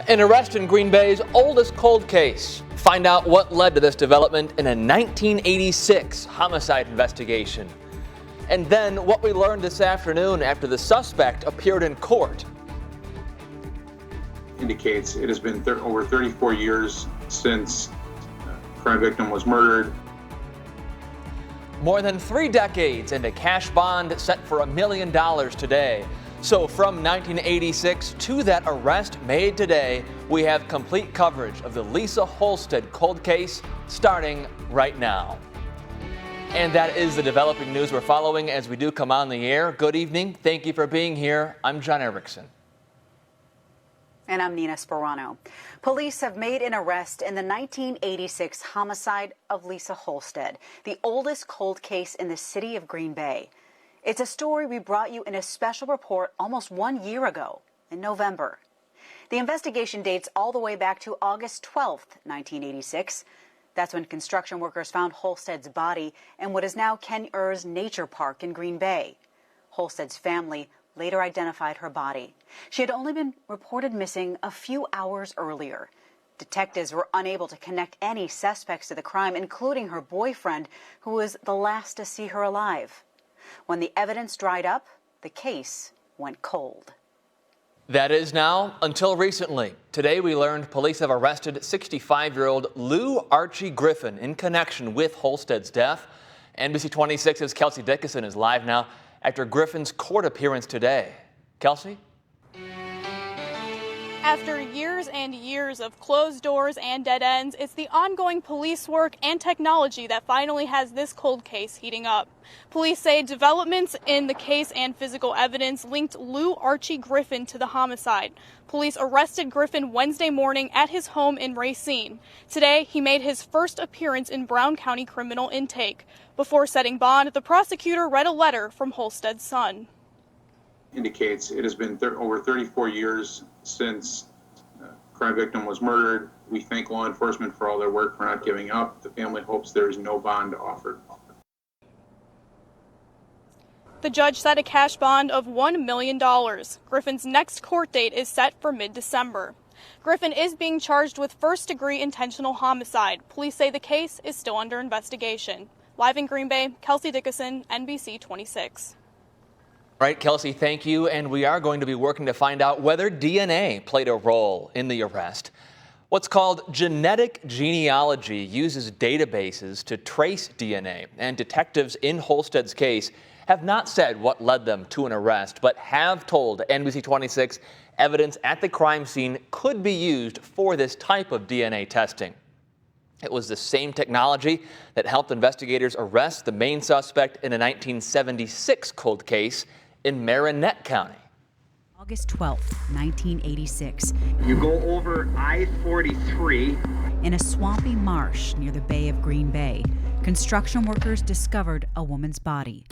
An arrest in Green Bay's oldest cold case. Find out what led to this development in a 1986 homicide investigation. And then what we learned this afternoon after the suspect appeared in court. Indicates it has been over 34 years since a crime victim was murdered. More than 3 decades and a cash bond set for $1 million today. So from 1986 to that arrest made today, we have complete coverage of the Lisa Holstead cold case starting right now. And that is the developing news we're following as we do come on the air. Good evening. Thank you for being here. I'm John ERICKSON. And I'm Nina Sperano. Police have made an arrest in the 1986 homicide of Lisa Holstead, the oldest cold case in the city of Green Bay. It's a story we brought you in a special report almost 1 year ago in November. The investigation dates all the way back to August 12th, 1986. That's when construction workers found Holstead's body in what is now Ken Ehr's Nature Park in Green Bay. Holstead's family later identified her body. She had only been reported missing a few hours earlier. Detectives were unable to connect any suspects to the crime, including her boyfriend, who was the last to see her alive. When the evidence dried up, the case went cold. That is now until recently. Today we learned police have arrested 65-year-old Lou Archie Griffin in connection with Holstead's death. NBC 26's Kelsey DICKESON is live now after Griffin's court appearance today. Kelsey? After years and years of closed doors and dead ends, it's the ongoing police work and technology that finally has this cold case heating up. Police say developments in the case and physical evidence linked Lou Archie Griffin to the homicide. Police arrested Griffin Wednesday morning at his home in Racine. Today, he made his first appearance in Brown County criminal intake. Before setting bond, the prosecutor read a letter from Holstead's son. Indicates it has been over 34 years since a crime victim was murdered. We thank law enforcement for all their work for not giving up. The family hopes there is no bond offered. The judge set a cash bond of $1 million. Griffin's next court date is set for mid-December. Griffin is being charged with first-degree intentional homicide. Police say the case is still under investigation. Live in Green Bay, Kelsey DICKESON, NBC 26. Right, Kelsey, thank you. And we are going to be working to find out whether DNA played a role in the arrest. What's called genetic genealogy uses databases to trace DNA, and detectives in Holstead's case have not said what led them to an arrest, but have told NBC 26 evidence at the crime scene could be used for this type of DNA testing. It was the same technology that helped investigators arrest the main suspect in a 1976 cold case in Marinette County. August 12th, 1986. You go over I-43. In a swampy marsh near the Bay of Green Bay, construction workers discovered a woman's body.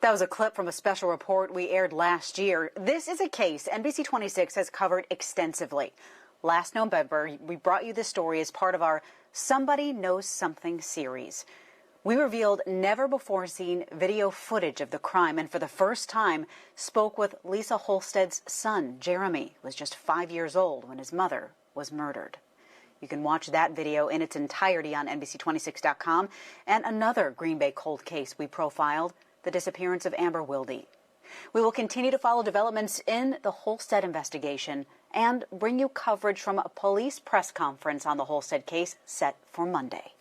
That was a clip from a special report we aired last year. This is a case NBC 26 has covered extensively. Last November, we brought you this story as part of our Somebody Knows Something series. We revealed never-before-seen video footage of the crime and for the first time spoke with Lisa Holstead's son, Jeremy, who was just 5 years old when his mother was murdered. You can watch that video in its entirety on NBC26.com and another Green Bay cold case we profiled, the disappearance of Amber Wilde. We will continue to follow developments in the Holstead investigation and bring you coverage from a police press conference on the Holstead case set for Monday.